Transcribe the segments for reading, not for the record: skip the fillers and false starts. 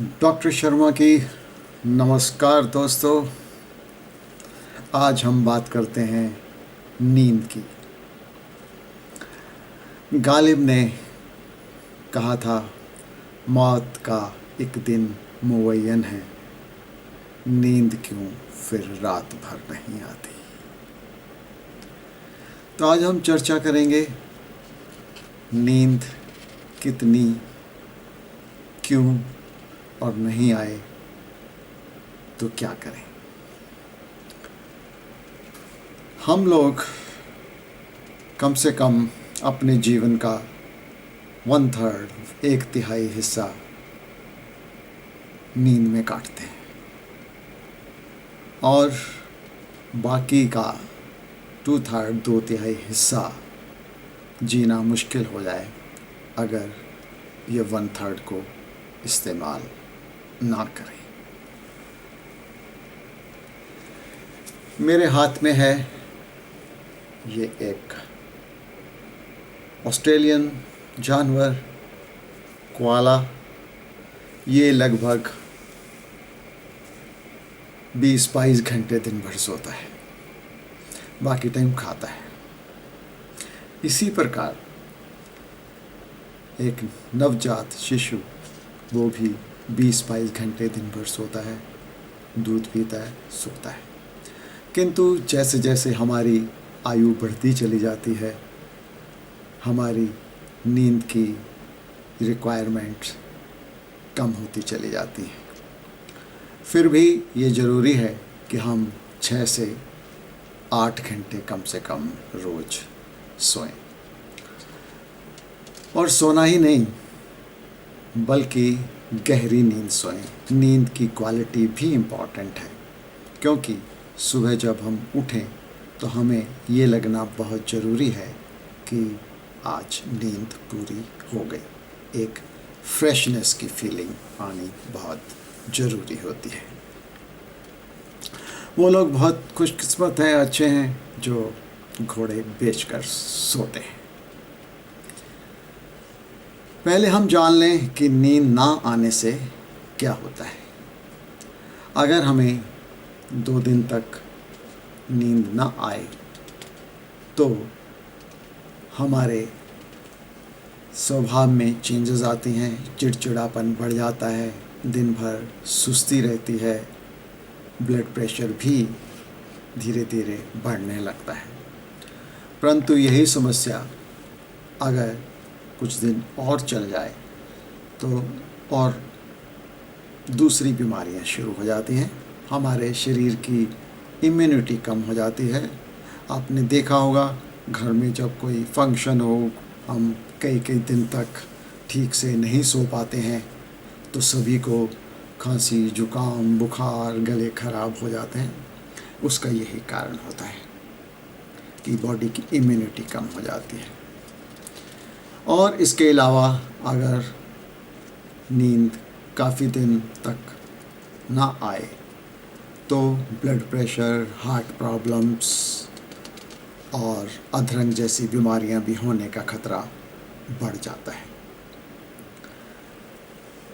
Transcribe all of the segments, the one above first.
Doctor Sharma की नमस्कार दोस्तों। आज हम बात करते हैं नींद की। गालिब ने कहा था, मौत का एक दिन मुअय्यन है, नींद क्यों फिर रात भर नहीं आती। तो आज हम चर्चा करेंगे नींद कितनी, क्यों और नहीं आए तो क्या करें। हम लोग कम से कम अपने जीवन का 1/3 1/3 हिस्सा नींद में काटते हैं और बाकी का 2/3 2/3 हिस्सा जीना मुश्किल हो जाए अगर ये 1/3 को इस्तेमाल ना करें। मेरे हाथ में है ये एक ऑस्ट्रेलियन जानवर कोआला। ये लगभग 20-22 घंटे दिन भर सोता है, बाकी टाइम खाता है। इसी प्रकार एक नवजात शिशु वो भी 20-22 घंटे दिन भर सोता है, दूध पीता है, सोता है। किंतु जैसे जैसे हमारी आयु बढ़ती चली जाती है, हमारी नींद की रिक्वायरमेंट्स कम होती चली जाती हैं। फिर भी ये ज़रूरी है कि हम 6 से 8 घंटे कम से कम रोज़ सोएं। और सोना ही नहीं बल्कि गहरी नींद सोएं। नींद की क्वालिटी भी इम्पॉर्टेंट है, क्योंकि सुबह जब हम उठें तो हमें ये लगना बहुत ज़रूरी है कि आज नींद पूरी हो गई। एक फ्रेशनेस की फीलिंग आनी बहुत ज़रूरी होती है। वो लोग बहुत खुशकिस्मत हैं, अच्छे हैं, जो घोड़े बेचकर सोते हैं। पहले हम जान लें कि नींद ना आने से क्या होता है। अगर हमें 2 दिन तक नींद ना आए तो हमारे स्वभाव में चेंजेस आती हैं, चिड़चिड़ापन बढ़ जाता है, दिन भर सुस्ती रहती है, ब्लड प्रेशर भी धीरे धीरे बढ़ने लगता है। परंतु यही समस्या अगर कुछ दिन और चल जाए तो और दूसरी बीमारियां शुरू हो जाती हैं। हमारे शरीर की इम्यूनिटी कम हो जाती है। आपने देखा होगा, घर में जब कोई फंक्शन हो, हम कई कई दिन तक ठीक से नहीं सो पाते हैं तो सभी को खांसी, जुकाम, बुखार, गले खराब हो जाते हैं। उसका यही कारण होता है कि बॉडी की इम्यूनिटी कम हो जाती है। और इसके अलावा अगर नींद काफ़ी दिन तक ना आए तो ब्लड प्रेशर, हार्ट प्रॉब्लम्स और अधरंग जैसी बीमारियां भी होने का खतरा बढ़ जाता है।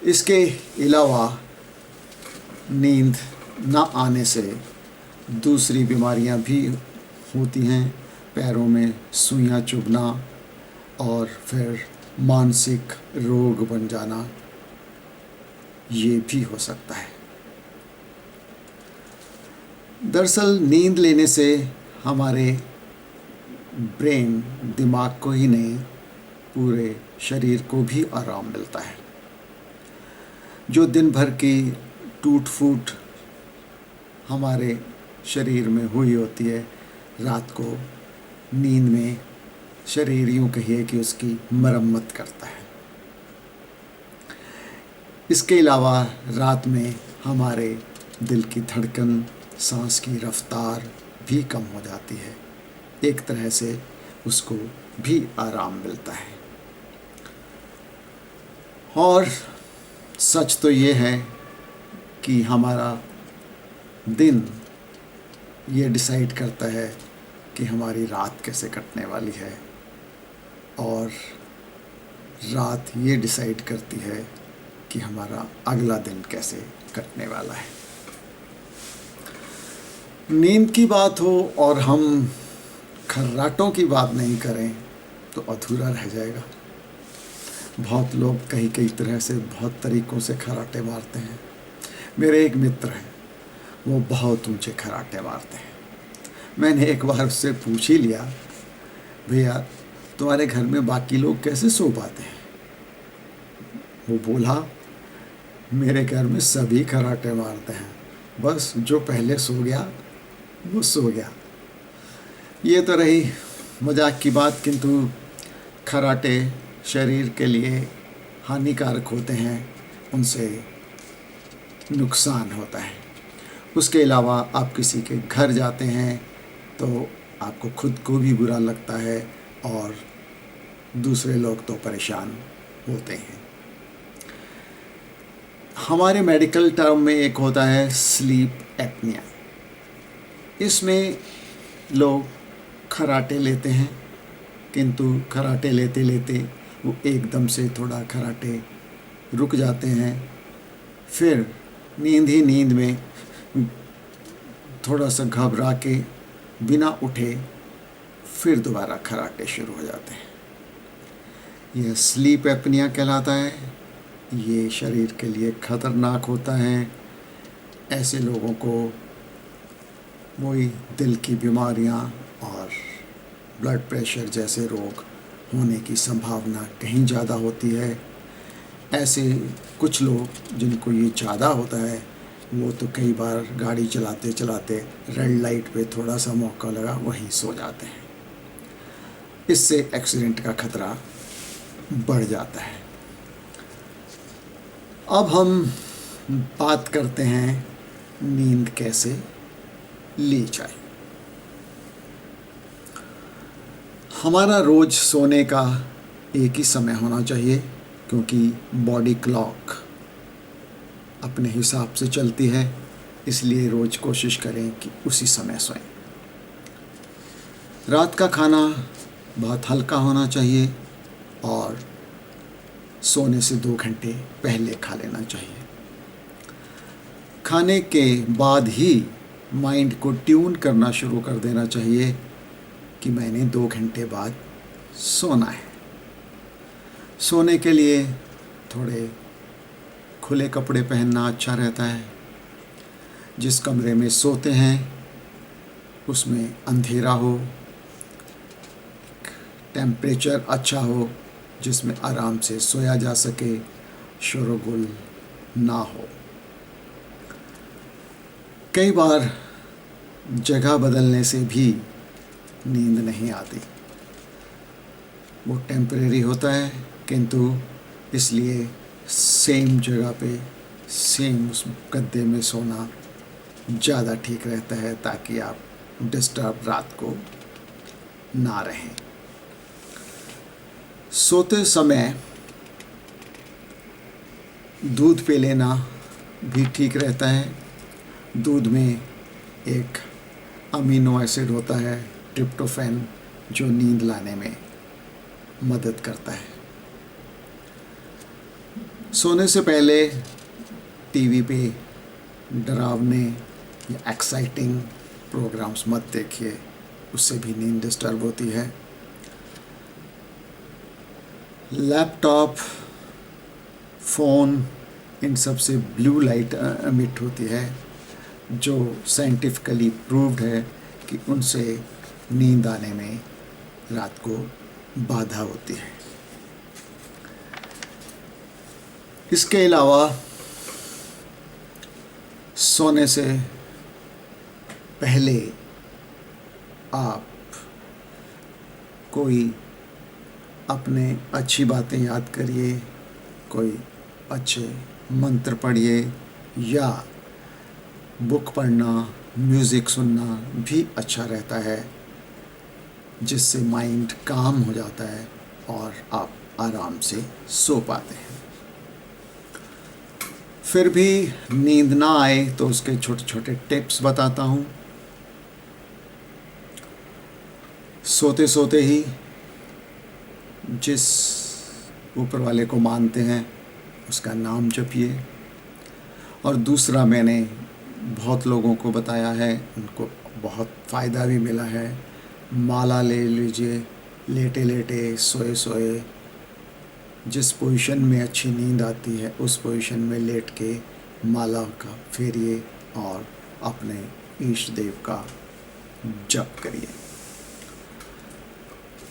इसके अलावा नींद ना आने से दूसरी बीमारियां भी होती हैं। पैरों में सुइयां चुभना और फिर मानसिक रोग बन जाना, ये भी हो सकता है। दरअसल नींद लेने से हमारे ब्रेन, दिमाग को ही नहीं पूरे शरीर को भी आराम मिलता है। जो दिन भर की टूट फूट हमारे शरीर में हुई होती है, रात को नींद में शरीर यूँ कहिए कि उसकी मरम्मत करता है। इसके अलावा रात में हमारे दिल की धड़कन, सांस की रफ्तार भी कम हो जाती है। एक तरह से उसको भी आराम मिलता है। और सच तो ये है कि हमारा दिन ये डिसाइड करता है कि हमारी रात कैसे कटने वाली है, और रात ये डिसाइड करती है कि हमारा अगला दिन कैसे कटने वाला है। नींद की बात हो और हम खर्राटों की बात नहीं करें तो अधूरा रह जाएगा। बहुत लोग कई कई तरह से बहुत तरीक़ों से खर्राटे मारते हैं। मेरे एक मित्र हैं, वो बहुत ऊंचे खर्राटे मारते हैं। मैंने एक बार उससे पूछ ही लिया, भैया तुम्हारे घर में बाकी लोग कैसे सो पाते हैं? वो बोला, मेरे घर में सभी खर्राटे मारते हैं, बस जो पहले सो गया वो सो गया। ये तो रही मजाक की बात, किंतु खर्राटे शरीर के लिए हानिकारक होते हैं, उनसे नुकसान होता है। उसके अलावा आप किसी के घर जाते हैं तो आपको खुद को भी बुरा लगता है और दूसरे लोग तो परेशान होते हैं। हमारे मेडिकल टर्म में एक होता है स्लीप एपनिया। इसमें लोग खर्राटे लेते हैं, किंतु खर्राटे लेते लेते वो एकदम से थोड़ा खर्राटे रुक जाते हैं, फिर नींद ही नींद में थोड़ा सा घबरा के बिना उठे फिर दोबारा खर्राटे शुरू हो जाते हैं। यह स्लीप एपनिया कहलाता है। ये शरीर के लिए ख़तरनाक होता है। ऐसे लोगों को वही दिल की बीमारियां और ब्लड प्रेशर जैसे रोग होने की संभावना कहीं ज़्यादा होती है। ऐसे कुछ लोग जिनको ये ज़्यादा होता है वो तो कई बार गाड़ी चलाते चलाते रेड लाइट पे थोड़ा सा मौका लगा वहीं सो जाते हैं। इससे एक्सीडेंट का खतरा बढ़ जाता है। अब हम बात करते हैं नींद कैसे ली जाए। हमारा रोज़ सोने का एक ही समय होना चाहिए, क्योंकि बॉडी क्लॉक अपने हिसाब से चलती है, इसलिए रोज़ कोशिश करें कि उसी समय सोएं। रात का खाना बहुत हल्का होना चाहिए और सोने से 2 घंटे पहले खा लेना चाहिए। खाने के बाद ही माइंड को ट्यून करना शुरू कर देना चाहिए कि मैंने 2 घंटे बाद सोना है। सोने के लिए थोड़े खुले कपड़े पहनना अच्छा रहता है। जिस कमरे में सोते हैं उसमें अंधेरा हो, टेम्परेचर अच्छा हो जिसमें आराम से सोया जा सके, शोरगुल ना हो। कई बार जगह बदलने से भी नींद नहीं आती। वो टेम्परेरी होता है, किंतु इसलिए सेम जगह पे सेम उस गद्दे में सोना ज़्यादा ठीक रहता है, ताकि आप डिस्टर्ब रात को ना रहें। सोते समय दूध पी लेना भी ठीक रहता है। दूध में एक अमीनो एसिड होता है ट्रिप्टोफैन, जो नींद लाने में मदद करता है। सोने से पहले टीवी पे डरावने या एक्साइटिंग प्रोग्राम्स मत देखिए, उससे भी नींद डिस्टर्ब होती है। लैपटॉप, फ़ोन, इन सब से ब्लू लाइट एमिट होती है, जो साइंटिफिकली प्रूव्ड है कि उनसे नींद आने में रात को बाधा होती है। इसके अलावा सोने से पहले आप कोई अपने अच्छी बातें याद करिए, कोई अच्छे मंत्र पढ़िए या बुक पढ़ना, म्यूज़िक सुनना भी अच्छा रहता है, जिससे माइंड काम हो जाता है और आप आराम से सो पाते हैं। फिर भी नींद ना आए तो उसके छोटे छोटे टिप्स बताता हूँ। सोते सोते ही जिस ऊपर वाले को मानते हैं उसका नाम जपिए। और दूसरा, मैंने बहुत लोगों को बताया है, उनको बहुत फ़ायदा भी मिला है, माला ले लीजिए लेटे लेटे, सोए सोए। जिस पोजीशन में अच्छी नींद आती है उस पोजीशन में लेट के माला का फेरिए और अपने ईष्ट देव का जप करिए।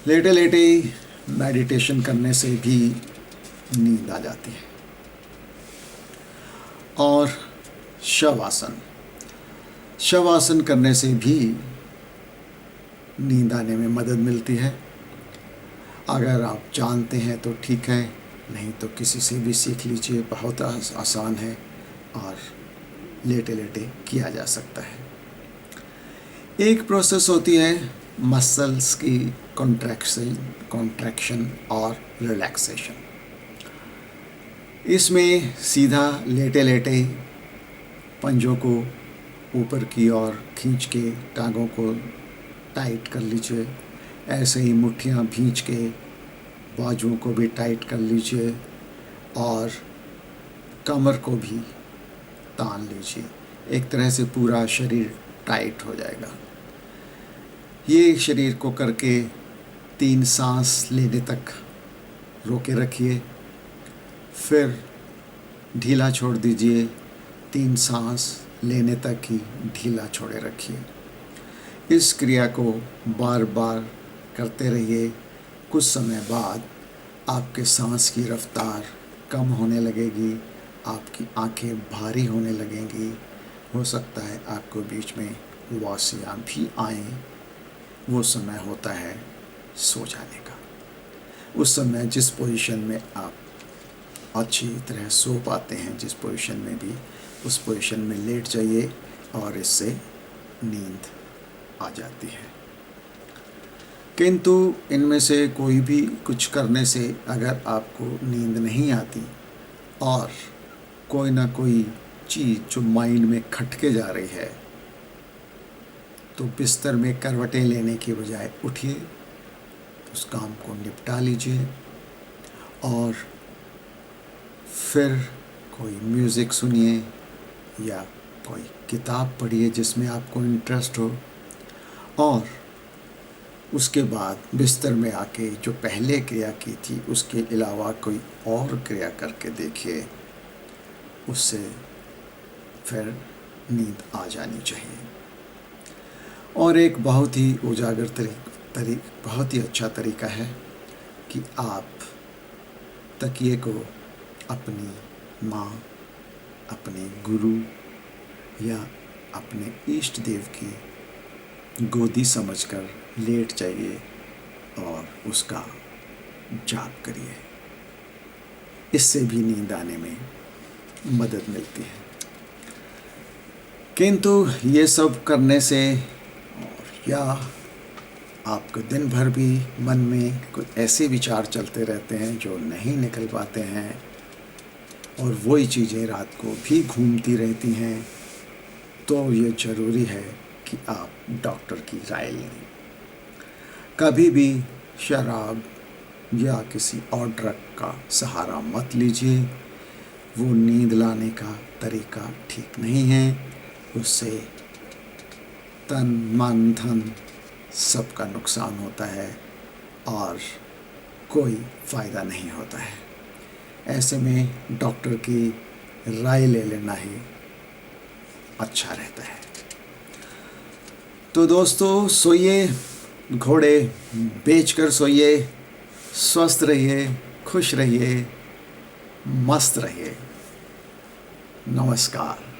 लेटे लेटे ही मेडिटेशन करने से भी नींद आ जाती है। और शवासन करने से भी नींद आने में मदद मिलती है। अगर आप जानते हैं तो ठीक है, नहीं तो किसी से भी सीख लीजिए, बहुत आसान है और लेटे लेटे किया जा सकता है। एक प्रोसेस होती है मसल्स की कॉन्ट्रैक्शन और रिलैक्सेशन। इसमें सीधा लेटे लेटे पंजों को ऊपर की ओर खींच के टांगों को टाइट कर लीजिए। ऐसे ही मुट्ठियाँ भींच के बाजुओं को भी टाइट कर लीजिए और कमर को भी तान लीजिए। एक तरह से पूरा शरीर टाइट हो जाएगा। ये शरीर को करके 3 सांस लेने तक रोके रखिए, फिर ढीला छोड़ दीजिए। 3 सांस लेने तक ही ढीला छोड़े रखिए। इस क्रिया को बार बार करते रहिए। कुछ समय बाद आपके सांस की रफ्तार कम होने लगेगी, आपकी आंखें भारी होने लगेंगी। हो सकता है आपको बीच में वासियाँ भी आएँ। वो समय होता है सो जाने का। उस समय जिस पोजीशन में आप अच्छी तरह सो पाते हैं, जिस पोजीशन में भी, उस पोजीशन में लेट जाइए और इससे नींद आ जाती है। किंतु इनमें से कोई भी कुछ करने से अगर आपको नींद नहीं आती और कोई ना कोई चीज़ जो माइंड में खटके जा रही है, तो बिस्तर में करवटें लेने की बजाय उठिए, उस काम को निपटा लीजिए और फिर कोई म्यूज़िक सुनिए या कोई किताब पढ़िए जिसमें आपको इंटरेस्ट हो। और उसके बाद बिस्तर में आके जो पहले क्रिया की थी उसके अलावा कोई और क्रिया करके देखिए, उससे फिर नींद आ जानी चाहिए। और एक बहुत ही उजागर बहुत ही अच्छा तरीका है कि आप तकिए को अपनी माँ, अपने गुरु या अपने इष्ट देव की गोदी समझकर लेट जाइए और उसका जाप करिए। इससे भी नींद आने में मदद मिलती है। किंतु ये सब करने से या आपको दिन भर भी मन में कुछ ऐसे विचार चलते रहते हैं जो नहीं निकल पाते हैं और वही चीज़ें रात को भी घूमती रहती हैं, तो ये ज़रूरी है कि आप डॉक्टर की राय लें। कभी भी शराब या किसी और ड्रग का सहारा मत लीजिए। वो नींद लाने का तरीका ठीक नहीं है। उससे तन मन धन सबका नुकसान होता है और कोई फ़ायदा नहीं होता है। ऐसे में डॉक्टर की राय ले लेना ही अच्छा रहता है। तो दोस्तों, सोइए, घोड़े बेचकर सोइए, स्वस्थ रहिए, खुश रहिए, मस्त रहिए। नमस्कार।